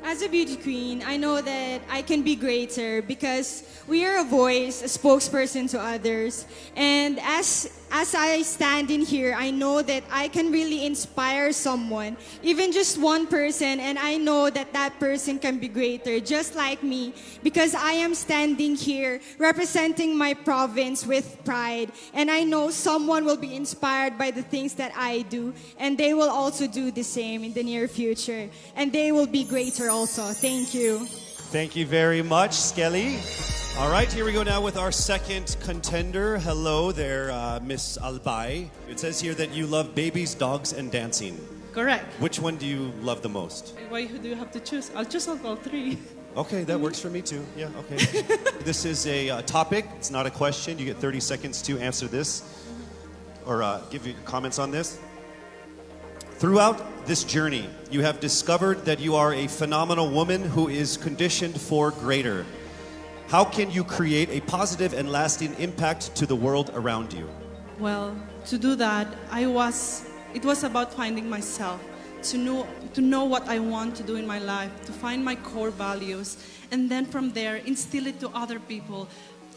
As a beauty queen, I know that I can be greater because we are a voice, a spokesperson to others. And as I stand in here, I know that I can really inspire someone, even just one person, and I know that that person can be greater, just like me, because I am standing here representing my province with pride. And I know someone will be inspired by the things that I do, and they will also do the same in the near future. And they will be greater also. Thank you. Thank you very much, Skelly. All right, here we go now with our second contender. Hello there, Miss Albay. It says here that you love babies, dogs, and dancing. Correct. Which one do you love the most? Why do you have to choose? I'll choose all three. Okay, that works for me too. Yeah, okay. This is a topic. It's not a question. You get 30 seconds to answer this or give your comments on this. Throughout this journey, you have discovered that you are a phenomenal woman who is conditioned for greater. How can you create a positive and lasting impact to the world around you? Well, to do that, it was about finding myself, to know what I want to do in my life, to find my core values, and then from there, instill it to other people,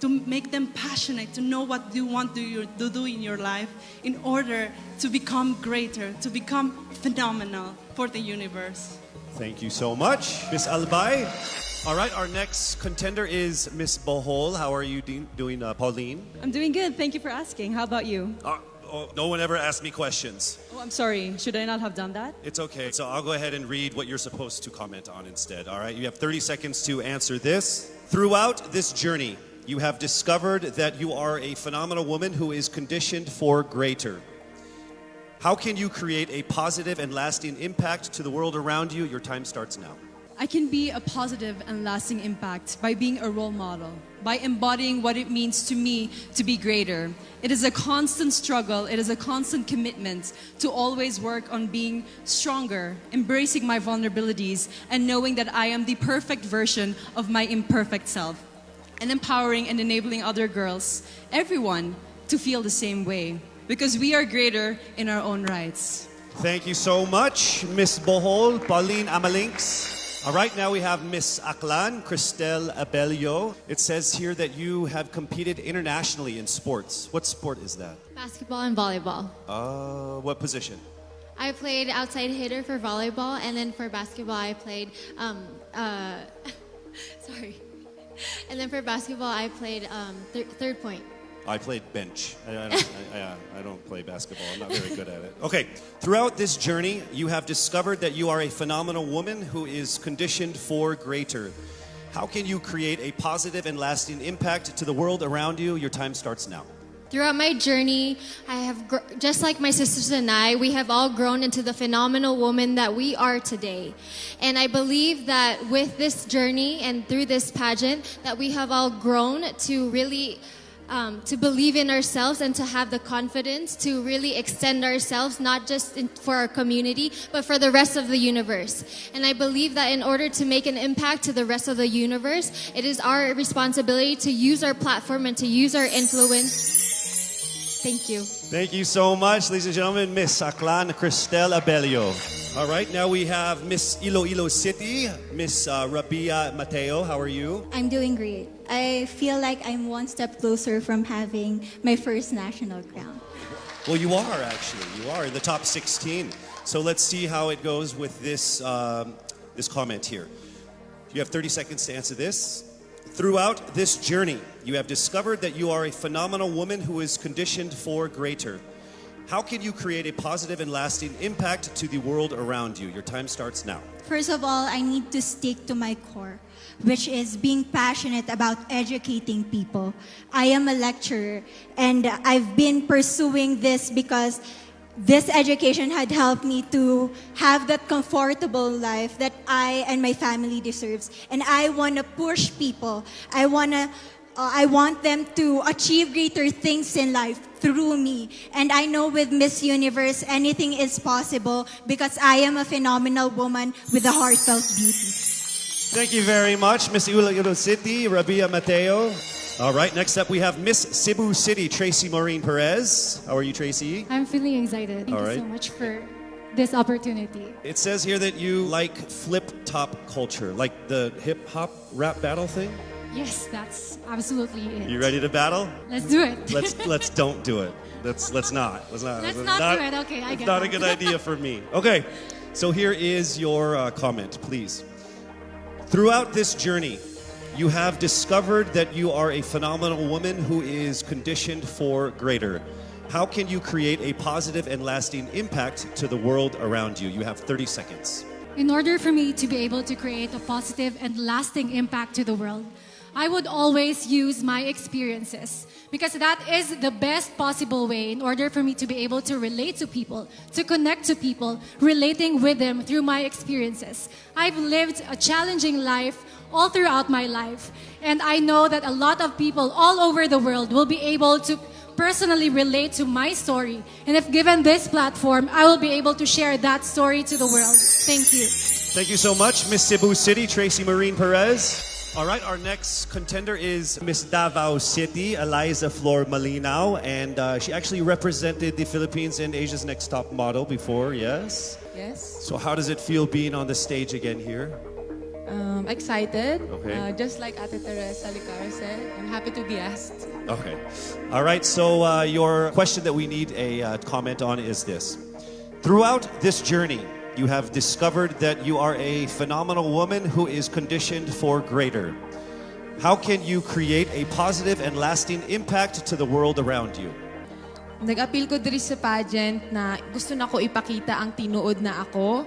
to make them passionate, to know what you want to do in your life in order to become greater, to become phenomenal for the universe. Thank you so much, Miss Albay. All right, our next contender is Miss Bohol. How are you doing, Pauline? I'm doing good. Thank you for asking. How about you? No one ever asked me questions. Oh, I'm sorry. Should I not have done that? It's okay. So I'll go ahead and read what you're supposed to comment on instead. All right, you have 30 seconds to answer this. Throughout this journey, you have discovered that you are a phenomenal woman who is conditioned for greater. How can you create a positive and lasting impact to the world around you? Your time starts now. I can be a positive and lasting impact by being a role model, by embodying what it means to me to be greater. It is a constant struggle, it is a constant commitment to always work on being stronger, embracing my vulnerabilities, and knowing that I am the perfect version of my imperfect self, and empowering and enabling other girls, everyone, to feel the same way, because we are greater in our own rights. Thank you so much, Miss Bohol, Pauline Amalinks. All right, now we have Miss Aklan, Cristel Abelio. It says here that you have competed internationally in sports. What sport is that? Basketball and volleyball. What position? I played outside hitter for volleyball, and then for basketball I played, sorry. And then for basketball I played third point. I played bench. I don't play basketball. I'm not very good at it. Okay. Throughout this journey, you have discovered that you are a phenomenal woman who is conditioned for greater. How can you create a positive and lasting impact to the world around you? Your time starts now. Throughout my journey, I have, just like my sisters and I, we have all grown into the phenomenal woman that we are today. And I believe that with this journey and through this pageant, that we have all grown to really to believe in ourselves and to have the confidence to really extend ourselves, not just for our community, but for the rest of the universe. And I believe that in order to make an impact to the rest of the universe, it is our responsibility to use our platform and to use our influence. Thank you. Thank you so much, ladies and gentlemen, Miss Aklan Cristel Abelio. All right, now we have Miss Iloilo City, Miss Rabia Mateo. How are you? I'm doing great. I feel like I'm one step closer from having my first national crown. Well, you are actually. You are in the top 16. So let's see how it goes with this, this comment here. You have 30 seconds to answer this. Throughout this journey, you have discovered that you are a phenomenal woman who is conditioned for greater. How can you create a positive and lasting impact to the world around you? Your time starts now. First of all, I need to stick to my core, which is being passionate about educating people. I am a lecturer, and I've been pursuing this because this education had helped me to have that comfortable life that I and my family deserves. And I want to push people. I want them to achieve greater things in life through me. And I know with Miss Universe, anything is possible because I am a phenomenal woman with a heartfelt beauty. Thank you very much, Miss Iloilo City, Rabia Mateo. All right, next up we have Miss Cebu City, Tracy Maureen Perez. How are you, Tracy? I'm feeling excited. Thank All you right. so much for this opportunity. It says here that you like flip-top culture, like the hip-hop rap battle thing. Yes, that's absolutely it. You ready to battle? Let's do it. Let's don't do it. Let's not. Let's not do it. Okay, I get Not a that. good idea for me. Okay, so here is your comment, please. Throughout this journey, you have discovered that you are a phenomenal woman who is conditioned for greater. How can you create a positive and lasting impact to the world around you? You have 30 seconds. In order for me to be able to create a positive and lasting impact to the world, I would always use my experiences because that is the best possible way in order for me to be able to relate to people, to connect to people, relating with them through my experiences. I've lived a challenging life all throughout my life, and I know that a lot of people all over the world will be able to personally relate to my story. And if given this platform, I will be able to share that story to the world. Thank you. Thank you so much, Miss Cebu City, Tracy Marine Perez. All right, our next contender is Miss Davao City, Eliza Flor Malinaw, and she actually represented the Philippines in Asia's Next Top Model before, yes? Yes. So how does it feel being on the stage again here? Excited. Okay. Just like Ate Teresa Licar said, I'm happy to be asked. Okay. All right, so your question that we need a comment on is this. Throughout this journey, you have discovered that you are a phenomenal woman who is conditioned for greater. How can you create a positive and lasting impact to the world around you? Nag-appeal ko diri sa pageant na gusto na ko ipakita ang tinuod na ako.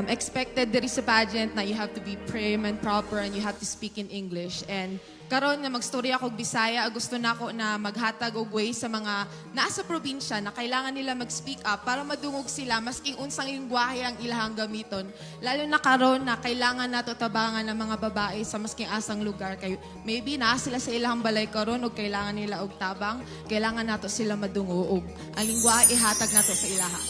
Expected diri sa pageant na you have to be prim and proper and you have to speak in English. And karon nga magstorya ako og Bisaya, gusto na ko na maghatag og way sa mga nasa probinsya na kailangan nila mag-speak up para madungog sila maski unsang lingwahe ang ilahang gamiton. Lalo na karon na kailangan nato tabangan ng mga babae sa maski asang lugar kay maybe naa sila sa ilahang balay karon og kailangan nila og tabang, kailangan nato sila madungog og ang lingwahe ihatag nato sa ilaha.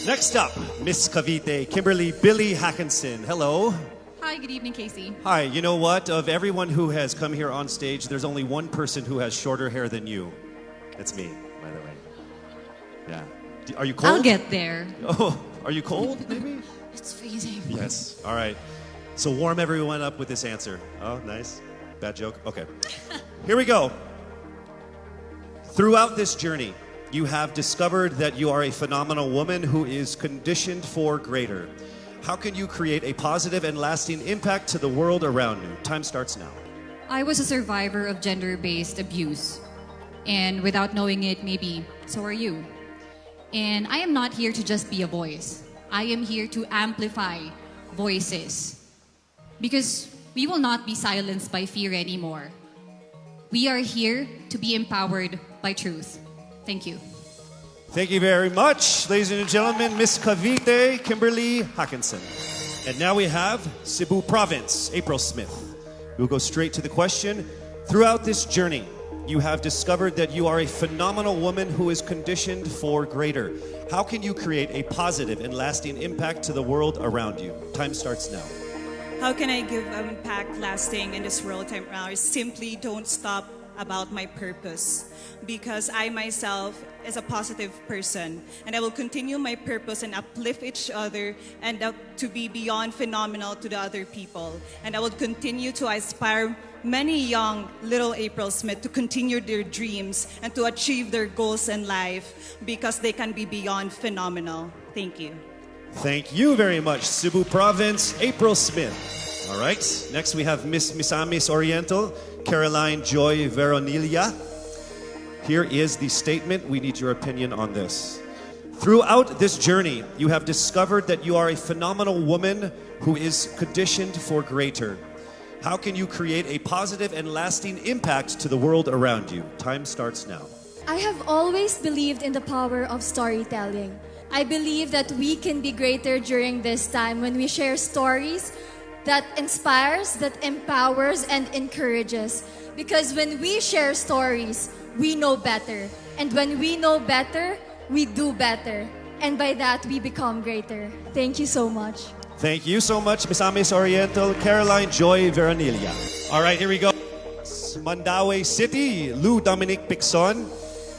Next up, Miss Cavite, Kimberly Billy Hackinson. Hello. Hi, good evening, Casey. Hi, you know what? Of everyone who has come here on stage, there's only one person who has shorter hair than you. It's me, by the way. Yeah. Are you cold? I'll get there. Oh, are you cold, maybe? It's freezing. Yes. All right. So warm everyone up with this answer. Oh, nice. Bad joke? Okay. Here we go. Throughout this journey, you have discovered that you are a phenomenal woman who is conditioned for greater. How can you create a positive and lasting impact to the world around you? Time starts now. I was a survivor of gender-based abuse. And without knowing it, maybe so are you. And I am not here to just be a voice. I am here to amplify voices. Because we will not be silenced by fear anymore. We are here to be empowered by truth. Thank you. Thank you very much, ladies and gentlemen, Miss Cavite, Kimberly Hackinson. And now we have Cebu Province, April Smith. We'll go straight to the question. Throughout this journey, you have discovered that you are a phenomenal woman who is conditioned for greater. How can you create a positive and lasting impact to the world around you? Time starts now. How can I give impact lasting in this world time now? Simply don't stop about my purpose, because I myself is a positive person and I will continue my purpose and uplift each other and to be beyond phenomenal to the other people. And I will continue to inspire many young little April Smith to continue their dreams and to achieve their goals in life because they can be beyond phenomenal. Thank you. Thank you very much, Cebu Province, April Smith. All right, next we have Miss Misamis Oriental, Caroline Joy Veronilla. Here is the statement. We need your opinion on this. Throughout this journey, you have discovered that you are a phenomenal woman who is conditioned for greater. How can you create a positive and lasting impact to the world around you? Time starts now. I have always believed in the power of storytelling. I believe that we can be greater during this time when we share stories that inspires, that empowers, and encourages. Because when we share stories, we know better. And when we know better, we do better. And by that, we become greater. Thank you so much. Thank you so much, Misamis Oriental, Caroline Joy Veronilla. All right, here we go. Mandaue City, Lou Dominic Picson.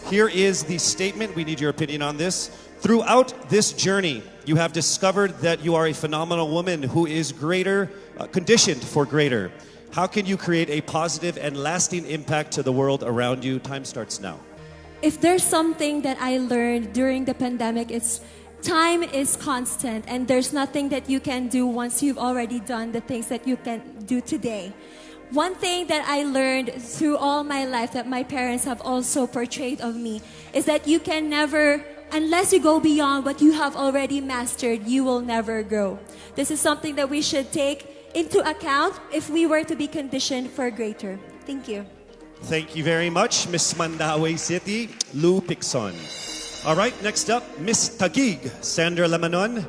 Here is the statement. We need your opinion on this. Throughout this journey, you have discovered that you are a phenomenal woman who is greater, conditioned for greater. How can you create a positive and lasting impact to the world around you? Time starts now. If there's something that I learned during the pandemic, it's time is constant and there's nothing that you can do once you've already done the things that you can do today. One thing that I learned through all my life that my parents have also portrayed of me is that you can never, unless you go beyond what you have already mastered, you will never grow. This is something that we should take into account if we were to be conditioned for greater. Thank you. Thank you very much, Miss Mandaue City, Lou Picson. All right, next up, Miss Taguig, Sandra Lamanon.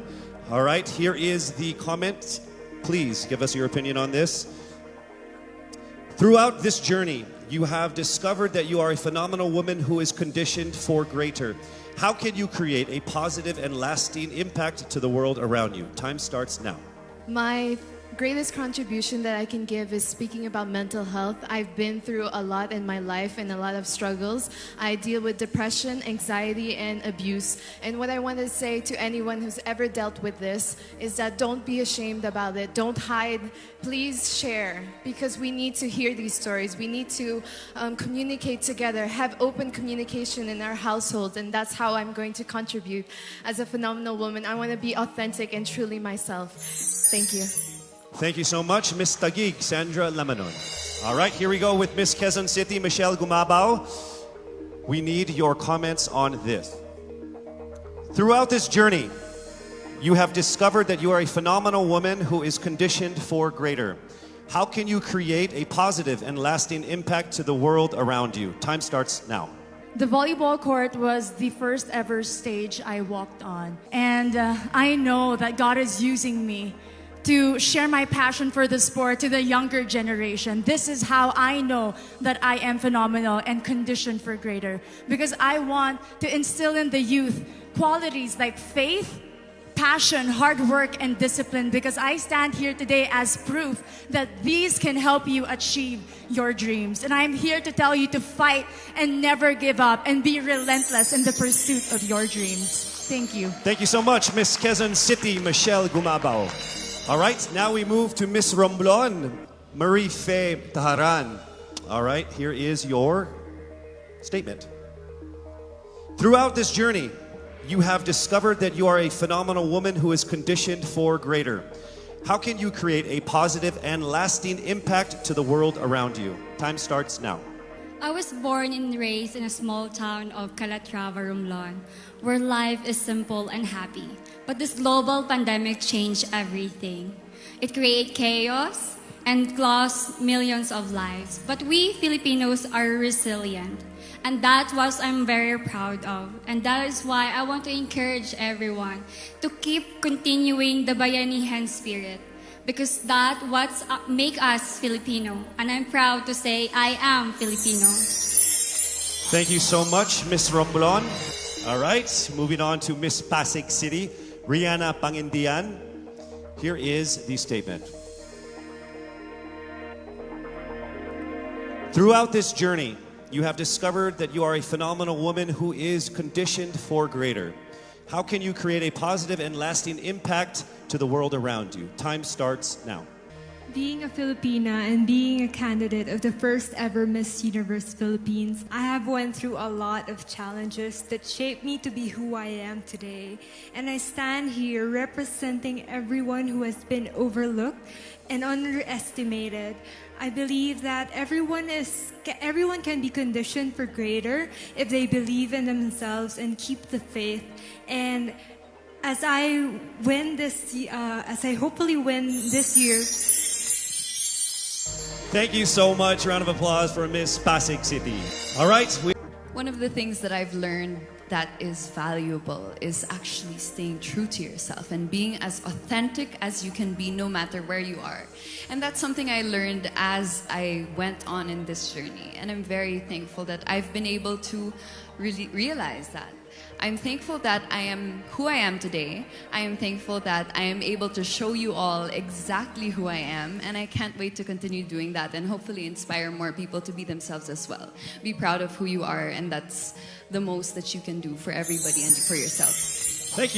All right, here is the comment. Please give us your opinion on this. Throughout this journey, you have discovered that you are a phenomenal woman who is conditioned for greater. How can you create a positive and lasting impact to the world around you? Time starts now. My greatest contribution that I can give is speaking about mental health. I've been through a lot in my life and a lot of struggles. I deal with depression, anxiety, and abuse. And what I want to say to anyone who's ever dealt with this is that don't be ashamed about it. Don't hide. Please share, because we need to hear these stories. We need to communicate together, have open communication in our households, and that's how I'm going to contribute as a phenomenal woman. I want to be authentic and truly myself. Thank you. Thank you so much, Miss Taguig, Sandra Lamanon. All right, here we go with Miss Quezon City, Michelle Gumabao. We need your comments on this. Throughout this journey, you have discovered that you are a phenomenal woman who is conditioned for greater. How can you create a positive and lasting impact to the world around you? Time starts now. The volleyball court was the first ever stage I walked on. And I know that God is using me to share my passion for the sport to the younger generation. This is how I know that I am phenomenal and conditioned for greater. Because I want to instill in the youth qualities like faith, passion, hard work, and discipline, because I stand here today as proof that these can help you achieve your dreams. And I'm here to tell you to fight and never give up and be relentless in the pursuit of your dreams. Thank you. Thank you so much, Miss Quezon City, Michelle Gumabao. All right, now we move to Miss Romblon, Marie Faye Taharan. All right, here is your statement. Throughout this journey, you have discovered that you are a phenomenal woman who is conditioned for greater. How can you create a positive and lasting impact to the world around you? Time starts now. I was born and raised in a small town of Calatrava, Romblon, where life is simple and happy. But this global pandemic changed everything. It created chaos and lost millions of lives. But we Filipinos are resilient. And that's what I'm very proud of. And that is why I want to encourage everyone to keep continuing the Bayanihan spirit. Because that's what makes us Filipino. And I'm proud to say I am Filipino. Thank you so much, Miss Romblon. All right, moving on to Miss Pasig City, Rihanna Pangindian. Here is the statement. Throughout this journey, you have discovered that you are a phenomenal woman who is conditioned for greater. How can you create a positive and lasting impact to the world around you? Time starts now. Being a Filipina and being a candidate of the first ever Miss Universe Philippines, I have went through a lot of challenges that shaped me to be who I am today. And I stand here representing everyone who has been overlooked and underestimated. I believe that everyone can be conditioned for greater if they believe in themselves and keep the faith. And as I hopefully win this year. Thank you so much. Round of applause for Miss Pasig City. All right. One of the things that I've learned that is valuable is actually staying true to yourself and being as authentic as you can be no matter where you are. And that's something I learned as I went on in this journey. And I'm very thankful that I've been able to really realize that. I'm thankful that I am who I am today. I am thankful that I am able to show you all exactly who I am, and I can't wait to continue doing that and hopefully inspire more people to be themselves as well. Be proud of who you are, and that's the most that you can do for everybody and for yourself. Thank you.